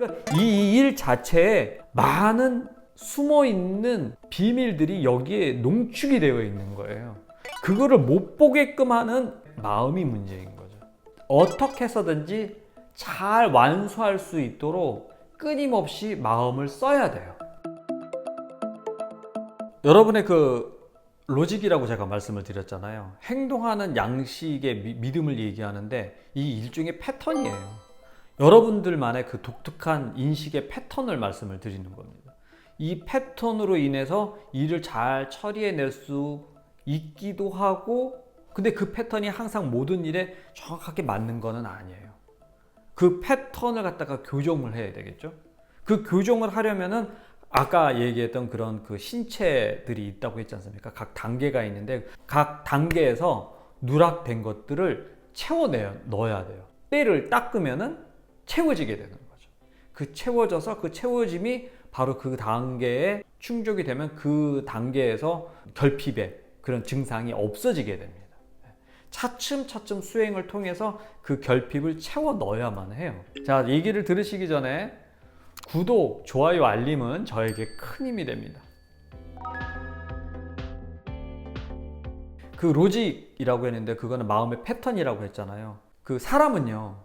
그러니까 이 일 자체에 많은 숨어있는 비밀들이 여기에 농축이 되어 있는 거예요. 그거를 못 보게끔 하는 마음이 문제인 거죠. 어떻게 해서든지 잘 완수할 수 있도록 끊임없이 마음을 써야 돼요. 여러분의 그 로직이라고 제가 말씀을 드렸잖아요. 행동하는 양식의 믿음을 얘기하는데 이 일종의 패턴이에요. 여러분들만의 그 독특한 인식의 패턴을 말씀을 드리는 겁니다. 이 패턴으로 인해서 일을 잘 처리해낼 수 있기도 하고, 근데 그 패턴이 항상 모든 일에 정확하게 맞는 거는 아니에요. 그 패턴을 갖다가 교정을 해야 되겠죠. 그 교정을 하려면은 아까 얘기했던 그런 그 신체들이 있다고 했지 않습니까? 각 단계가 있는데 각 단계에서 누락된 것들을 넣어야 돼요. 때를 닦으면은 채워지게 되는 거죠. 그 채워져서 그 채워짐이 바로 그 단계에 충족이 되면 그 단계에서 결핍의 그런 증상이 없어지게 됩니다. 차츰차츰 수행을 통해서 그 결핍을 채워 넣어야만 해요. 자, 얘기를 들으시기 전에 구독, 좋아요, 알림은 저에게 큰 힘이 됩니다. 그 로직이라고 했는데 그거는 마음의 패턴이라고 했잖아요. 그 사람은요,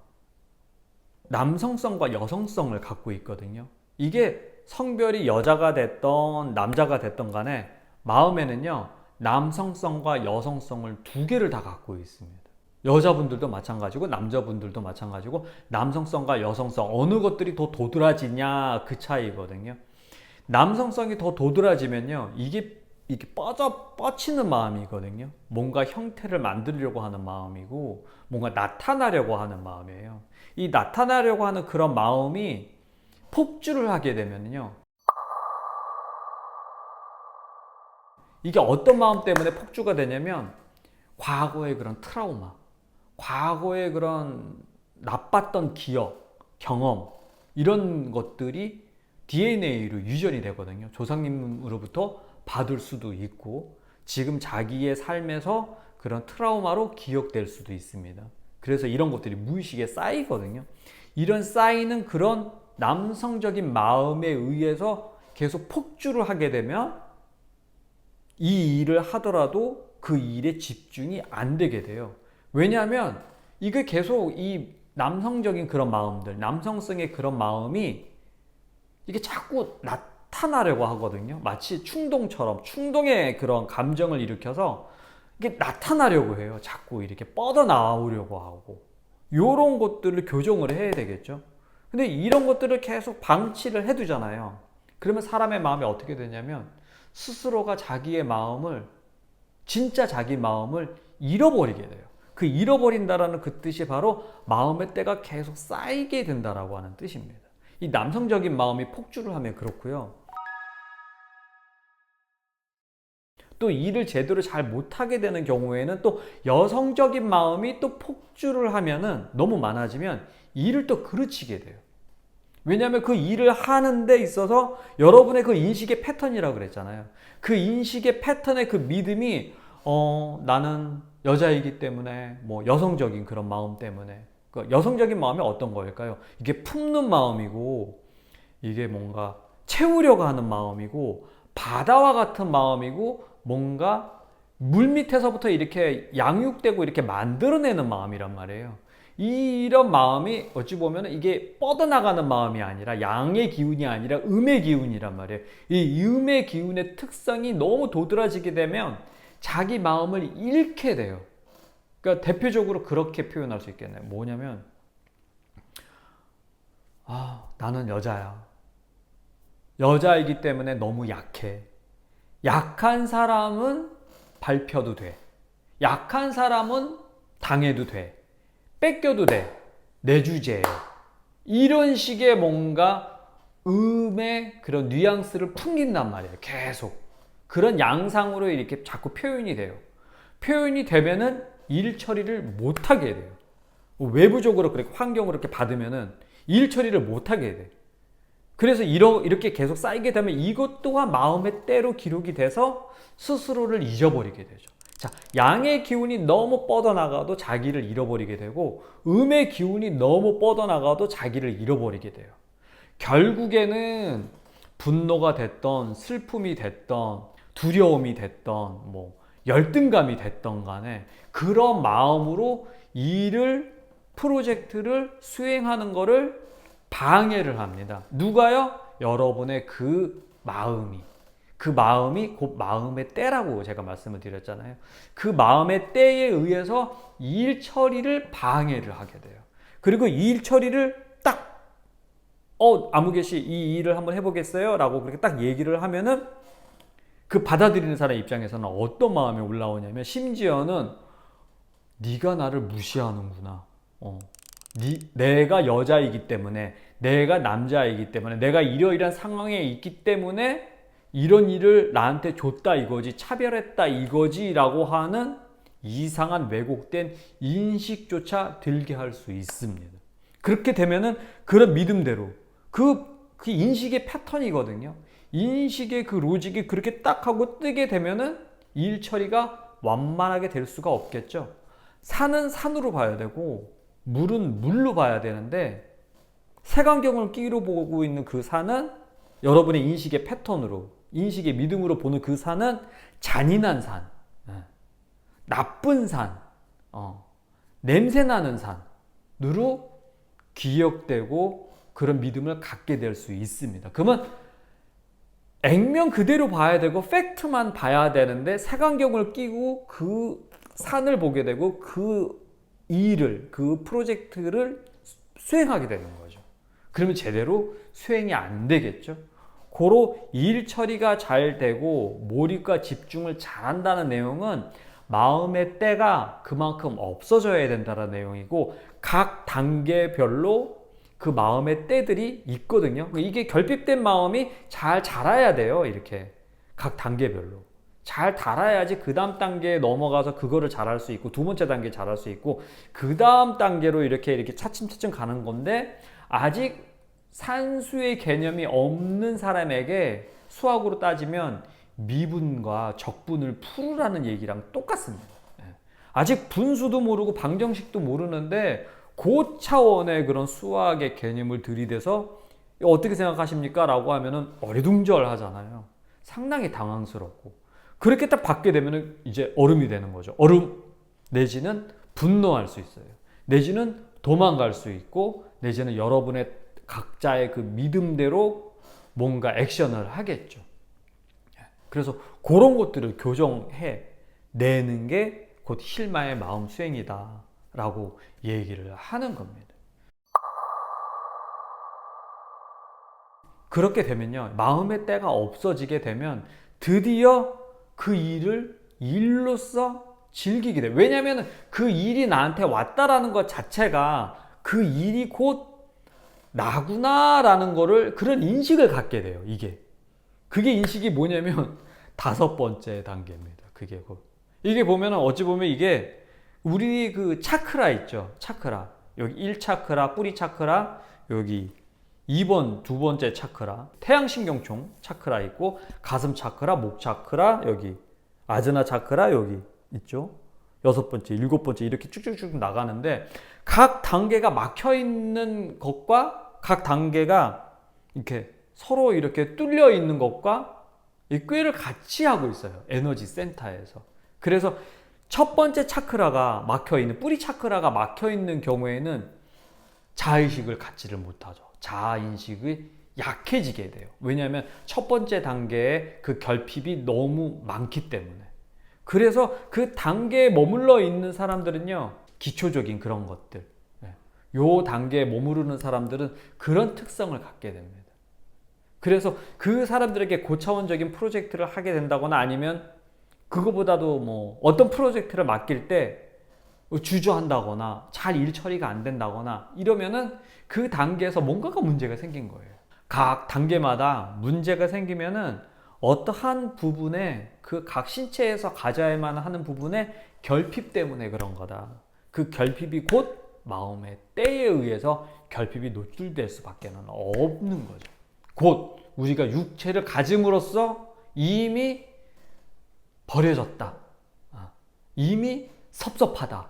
남성성과 여성성을 갖고 있거든요. 이게 성별이 여자가 됐던 남자가 됐던 간에 마음에는요, 남성성과 여성성을 두 개를 다 갖고 있습니다. 여자분들도 마찬가지고 남자분들도 마찬가지고 남성성과 여성성 어느 것들이 더 도드라지냐 그 차이거든요. 남성성이 더 도드라지면요, 이게 뻗치는 마음이거든요. 뭔가 형태를 만들려고 하는 마음이고 뭔가 나타나려고 하는 마음이에요. 이 나타나려고 하는 그런 마음이 폭주를 하게 되면요, 이게 어떤 마음 때문에 폭주가 되냐면 과거의 그런 트라우마, 과거의 그런 나빴던 기억, 경험, 이런 것들이 DNA로 유전이 되거든요. 조상님으로부터 받을 수도 있고 지금 자기의 삶에서 그런 트라우마로 기억될 수도 있습니다. 그래서 이런 것들이 무의식에 쌓이거든요. 이런 쌓이는 그런 남성적인 마음에 의해서 계속 폭주를 하게 되면 이 일을 하더라도 그 일에 집중이 안 되게 돼요. 왜냐하면 이게 계속 이 남성적인 그런 마음들, 남성성의 그런 마음이 이게 자꾸 나타나려고 하거든요. 마치 충동처럼 충동의 그런 감정을 일으켜서 이게 나타나려고 해요. 자꾸 이렇게 뻗어나오려고 하고, 이런 것들을 교정을 해야 되겠죠. 근데 이런 것들을 계속 방치를 해두잖아요. 그러면 사람의 마음이 어떻게 되냐면 스스로가 자기의 마음을, 진짜 자기 마음을 잃어버리게 돼요. 그 잃어버린다라는 그 뜻이 바로 마음의 때가 계속 쌓이게 된다라고 하는 뜻입니다. 이 남성적인 마음이 폭주를 하면 그렇고요. 또 일을 제대로 잘 못하게 되는 경우에는 또 여성적인 마음이 또 폭주를 하면은 너무 많아지면 일을 또 그르치게 돼요. 왜냐하면 그 일을 하는 데 있어서 여러분의 그 인식의 패턴이라고 그랬잖아요. 그 인식의 패턴의 그 믿음이 나는 여자이기 때문에 뭐 여성적인 그런 마음 때문에, 그 여성적인 마음이 어떤 거일까요? 이게 품는 마음이고 이게 뭔가 채우려고 하는 마음이고 바다와 같은 마음이고 뭔가 물 밑에서부터 이렇게 양육되고 이렇게 만들어내는 마음이란 말이에요. 이런 마음이 어찌 보면 이게 뻗어나가는 마음이 아니라 양의 기운이 아니라 음의 기운이란 말이에요. 이 음의 기운의 특성이 너무 도드라지게 되면 자기 마음을 잃게 돼요. 그러니까 대표적으로 그렇게 표현할 수 있겠네요. 뭐냐면 나는 여자야. 여자이기 때문에 너무 약해. 약한 사람은 밟혀도 돼. 약한 사람은 당해도 돼. 뺏겨도 돼. 내 주제예요. 이런 식의 뭔가 음의 그런 뉘앙스를 풍긴단 말이에요. 계속. 그런 양상으로 이렇게 자꾸 표현이 돼요. 표현이 되면은 일 처리를 못하게 돼요. 외부적으로 그렇게 환경을 이렇게 받으면은 일 처리를 못하게 돼. 그래서 이렇게 계속 쌓이게 되면 이것 또한 마음의 때로 기록이 돼서 스스로를 잊어버리게 되죠. 자, 양의 기운이 너무 뻗어나가도 자기를 잃어버리게 되고 음의 기운이 너무 뻗어나가도 자기를 잃어버리게 돼요. 결국에는 분노가 됐던 슬픔이 됐던 두려움이 됐던 뭐 열등감이 됐던 간에 그런 마음으로 프로젝트를 수행하는 거를 방해를 합니다. 누가요? 여러분의 그 마음이 곧 마음의 때라고 제가 말씀을 드렸잖아요. 그 마음의 때에 의해서 일 처리를 방해를 하게 돼요. 그리고 일 처리를 딱 아무개씨 이 일을 한번 해보겠어요? 라고 그렇게 딱 얘기를 하면은 그 받아들이는 사람 입장에서는 어떤 마음이 올라오냐면 심지어는 네가 나를 무시하는구나. 내가 여자이기 때문에, 내가 남자이기 때문에, 내가 이러이러한 상황에 있기 때문에 이런 일을 나한테 줬다 이거지, 차별했다 이거지 라고 하는 이상한 왜곡된 인식조차 들게 할 수 있습니다. 그렇게 되면은 그런 믿음대로 그 인식의 패턴이거든요. 인식의 그 로직이 그렇게 딱 하고 뜨게 되면은 일 처리가 완만하게 될 수가 없겠죠. 산은 산으로 봐야 되고 물은 물로 봐야 되는데 색안경을 끼로 보고 있는 그 산은 여러분의 인식의 패턴으로, 인식의 믿음으로 보는 그 산은 잔인한 산, 나쁜 산, 냄새나는 산으로 기억되고 그런 믿음을 갖게 될 수 있습니다. 그러면 액면 그대로 봐야 되고 팩트만 봐야 되는데 색안경을 끼고 그 산을 보게 되고 그 프로젝트를 수행하게 되는 거죠. 그러면 제대로 수행이 안 되겠죠. 고로 일 처리가 잘 되고 몰입과 집중을 잘한다는 내용은 마음의 때가 그만큼 없어져야 된다는 내용이고 각 단계별로 그 마음의 때들이 있거든요. 이게 결핍된 마음이 잘 자라야 돼요. 이렇게 각 단계별로 잘 자라야지 그 다음 단계에 넘어가서 그거를 잘할 수 있고 두 번째 단계 잘할 수 있고 그 다음 단계로 이렇게 차츰차츰 가는 건데 아직 산수의 개념이 없는 사람에게 수학으로 따지면 미분과 적분을 풀으라는 얘기랑 똑같습니다. 아직 분수도 모르고 방정식도 모르는데 고차원의 그런 수학의 개념을 들이대서 어떻게 생각하십니까? 라고 하면은 어리둥절하잖아요. 상당히 당황스럽고 그렇게 딱 받게 되면은 이제 얼음이 되는 거죠. 얼음 내지는 분노할 수 있어요. 내지는 도망갈 수 있고 내지는 여러분의 각자의 그 믿음대로 뭔가 액션을 하겠죠. 그래서 그런 것들을 교정해 내는 게 곧 힐마의 마음 수행이다 라고 얘기를 하는 겁니다. 그렇게 되면요, 마음의 때가 없어지게 되면 드디어 그 일을 일로서 즐기게 돼요. 왜냐하면 그 일이 나한테 왔다라는 것 자체가 그 일이 곧 나구나라는 거를 그런 인식을 갖게 돼요. 그게 인식이 뭐냐면 5번째 단계입니다. 이게 보면 어찌 보면 이게 우리 그 차크라 있죠. 차크라. 여기 1차크라, 뿌리 차크라, 여기 2번, 두 번째 차크라, 태양신경총 차크라 있고, 가슴 차크라, 목 차크라, 여기 아즈나 차크라 여기 있죠. 6번째, 7번째 이렇게 쭉쭉쭉 나가는데 각 단계가 막혀 있는 것과 각 단계가 이렇게 서로 이렇게 뚫려 있는 것과 이 꾀를 같이 하고 있어요. 에너지 센터에서. 그래서 첫 번째 차크라가 막혀 있는, 뿌리 차크라가 막혀 있는 경우에는 자의식을 갖지를 못하죠. 자아인식이 약해지게 돼요. 왜냐하면 첫 번째 단계에 그 결핍이 너무 많기 때문에. 그래서 그 단계에 머물러 있는 사람들은요, 기초적인 그런 것들, 요 단계에 머무르는 사람들은 그런 특성을 갖게 됩니다. 그래서 그 사람들에게 고차원적인 프로젝트를 하게 된다거나 아니면 그거보다도 뭐 어떤 프로젝트를 맡길 때 주저한다거나 잘 일 처리가 안 된다거나 이러면은 그 단계에서 뭔가가 문제가 생긴 거예요. 각 단계마다 문제가 생기면은 어떠한 부분에 그 각 신체에서 가져야만 하는 부분에 결핍 때문에 그런 거다. 그 결핍이 곧 마음의 때에 의해서 결핍이 노출될 수밖에 없는 거죠. 곧 우리가 육체를 가짐으로써 이미 버려졌다. 이미 섭섭하다.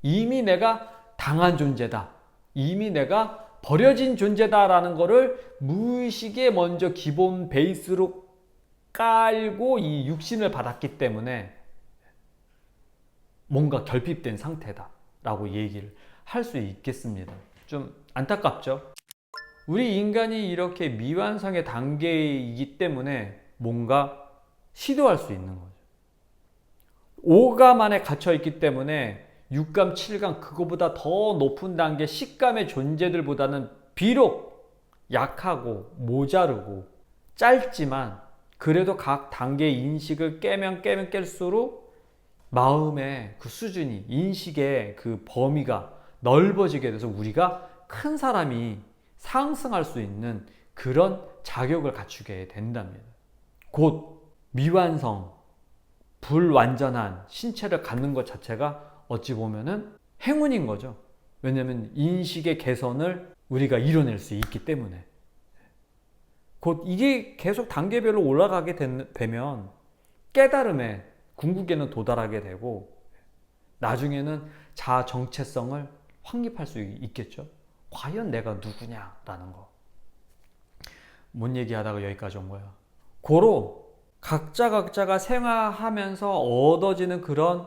이미 내가 당한 존재다. 이미 내가 버려진 존재다라는 거를 무의식에 먼저 기본 베이스로 깔고 이 육신을 받았기 때문에 뭔가 결핍된 상태다라고 얘기를 할 수 있겠습니다. 좀 안타깝죠? 우리 인간이 이렇게 미완성의 단계이기 때문에 뭔가 시도할 수 있는 거죠. 5감 안에 갇혀 있기 때문에 6감, 7감 그거보다 더 높은 단계 식감의 존재들보다는 비록 약하고 모자르고 짧지만 그래도 각 단계의 인식을 깨면 깰수록 마음의 그 수준이, 인식의 그 범위가 넓어지게 돼서 우리가 큰 사람이 상승할 수 있는 그런 자격을 갖추게 된답니다. 곧 미완성, 불완전한 신체를 갖는 것 자체가 어찌 보면은 행운인 거죠. 왜냐하면 인식의 개선을 우리가 이뤄낼 수 있기 때문에. 곧 이게 계속 단계별로 올라가게 되면 깨달음의 궁극에는 도달하게 되고 나중에는 자아 정체성을 확립할 수 있겠죠. 과연 내가 누구냐라는 거. 뭔 얘기하다가 여기까지 온 거야. 고로 각자가 생활하면서 얻어지는 그런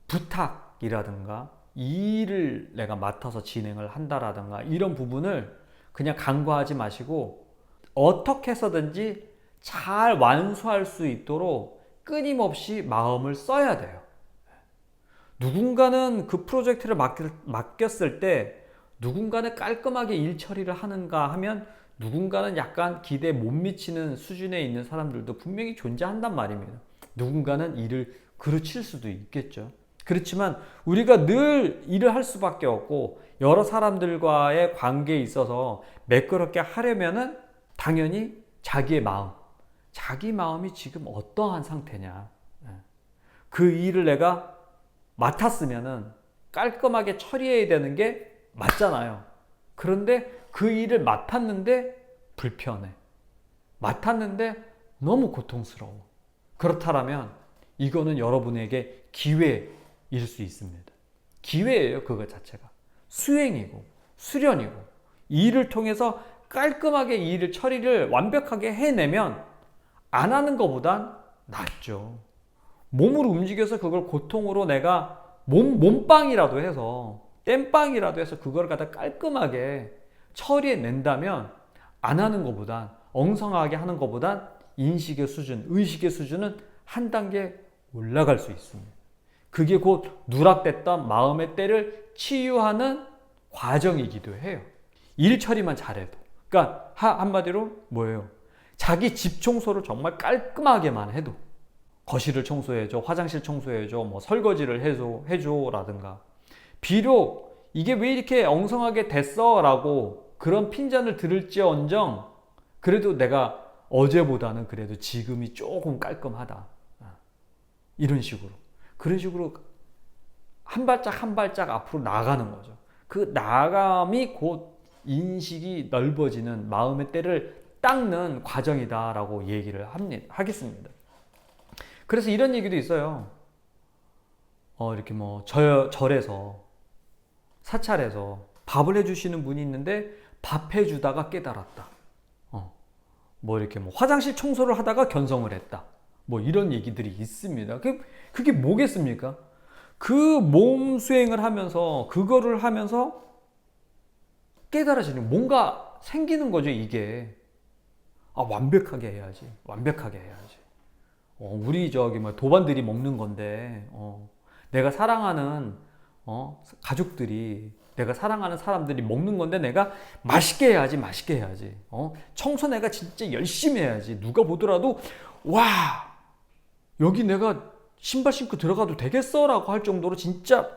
부탁이라든가 이 일을 내가 맡아서 진행을 한다라든가 이런 부분을 그냥 간과하지 마시고 어떻게 해서든지 잘 완수할 수 있도록 끊임없이 마음을 써야 돼요. 누군가는 그 프로젝트를 맡겼을 때 누군가는 깔끔하게 일 처리를 하는가 하면 누군가는 약간 기대에 못 미치는 수준에 있는 사람들도 분명히 존재한단 말입니다. 누군가는 일을 그르칠 수도 있겠죠. 그렇지만 우리가 늘 일을 할 수밖에 없고 여러 사람들과의 관계에 있어서 매끄럽게 하려면은 당연히 자기의 마음, 자기 마음이 지금 어떠한 상태냐. 그 일을 내가 맡았으면은 깔끔하게 처리해야 되는 게 맞잖아요. 그런데 그 일을 맡았는데 불편해. 맡았는데 너무 고통스러워. 그렇다면 이거는 여러분에게 기회일 수 있습니다. 기회예요, 그거 자체가. 수행이고 수련이고 이 일을 통해서 깔끔하게 이 일을 처리를 완벽하게 해내면 안 하는 것보단 낫죠. 몸으로 움직여서 그걸 고통으로 내가 몸빵이라도 해서 땜빵이라도 해서 그걸 갖다 깔끔하게 처리해낸다면 안 하는 것보단 엉성하게 하는 것보단 인식의 수준, 의식의 수준은 한 단계 올라갈 수 있습니다. 그게 곧 누락됐던 마음의 때를 치유하는 과정이기도 해요. 일 처리만 잘해도. 그러니까 한마디로 뭐예요? 자기 집 청소를 정말 깔끔하게만 해도 거실을 청소해줘, 화장실 청소해줘, 뭐 설거지를 해줘 라든가 비록 이게 왜 이렇게 엉성하게 됐어 라고 그런 핀잔을 들을지언정 그래도 내가 어제보다는 그래도 지금이 조금 깔끔하다. 이런 식으로. 그런 식으로 한 발짝 한 발짝 앞으로 나가는 거죠. 그 나감이 곧 인식이 넓어지는 마음의 때를 닦는 과정이다라고 얘기를 하겠습니다. 그래서 이런 얘기도 있어요. 이렇게 뭐 절에서 사찰에서 밥을 해주시는 분이 있는데 밥 해주다가 깨달았다. 뭐 이렇게 뭐 화장실 청소를 하다가 견성을 했다. 뭐 이런 얘기들이 있습니다. 그게 뭐겠습니까? 그 몸 수행을 하면서 그거를 하면서 깨달아지는 뭔가 생기는 거죠. 이게 완벽하게 해야지. 완벽하게 해야지. 우리 뭐 도반들이 먹는 건데 내가 사랑하는 가족들이 내가 사랑하는 사람들이 먹는 건데 내가 맛있게 해야지. 맛있게 해야지. 청소 내가 진짜 열심히 해야지. 누가 보더라도 와 여기 내가 신발 신고 들어가도 되겠어? 라고 할 정도로 진짜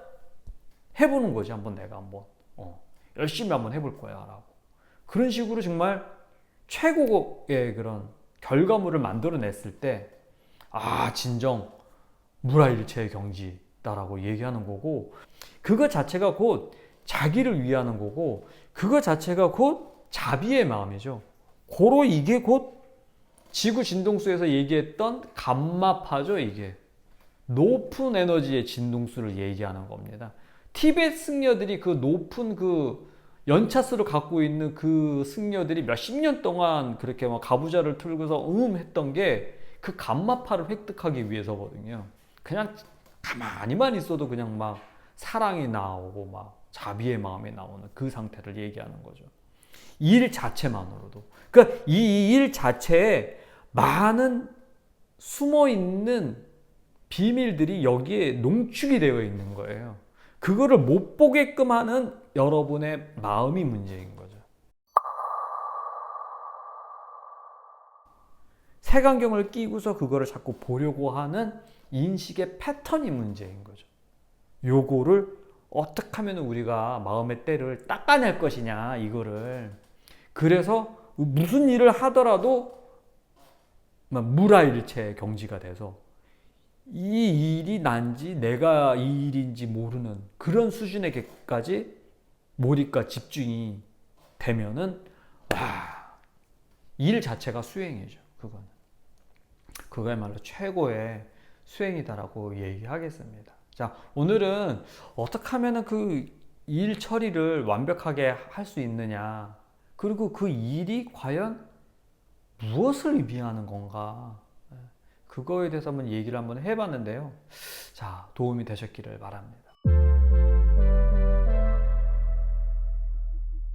해보는 거지. 내가 열심히 한번 해볼 거야 라고. 그런 식으로 정말 최고의 그런 결과물을 만들어냈을 때 진정 무라일체의 경지다라고 얘기하는 거고 그거 자체가 곧 자기를 위하는 거고 그거 자체가 곧 자비의 마음이죠. 고로 이게 곧 지구 진동수에서 얘기했던 감마파죠. 이게 높은 에너지의 진동수를 얘기하는 겁니다. 티베트 승려들이 그 높은 그 연차수를 갖고 있는 그 승려들이 몇십 년 동안 그렇게 막 가부좌를 틀고서 했던 게 그 감마파를 획득하기 위해서거든요. 그냥 가만히만 있어도 그냥 막 사랑이 나오고 막 자비의 마음이 나오는 그 상태를 얘기하는 거죠. 일 자체만으로도. 그러니까 이 일 자체에 많은 숨어 있는 비밀들이 여기에 농축이 되어 있는 거예요. 그거를 못 보게끔 하는 여러분의 마음이 문제인 거죠. 색안경을 끼고서 그거를 자꾸 보려고 하는 인식의 패턴이 문제인 거죠. 요거를 어떻게 하면 우리가 마음의 때를 닦아낼 것이냐, 이거를. 그래서 무슨 일을 하더라도 무라일체 경지가 돼서 이 일이 난지 내가 이 일인지 모르는 그런 수준에까지 몰입과 집중이 되면은 일 자체가 수행이죠. 그거야말로 최고의 수행이다라고 얘기하겠습니다. 자, 오늘은 어떻게 하면은 그 일 처리를 완벽하게 할 수 있느냐, 그리고 그 일이 과연 무엇을 의미하는 건가, 그거에 대해서 한번 얘기를 한번 해봤는데요. 자, 도움이 되셨기를 바랍니다.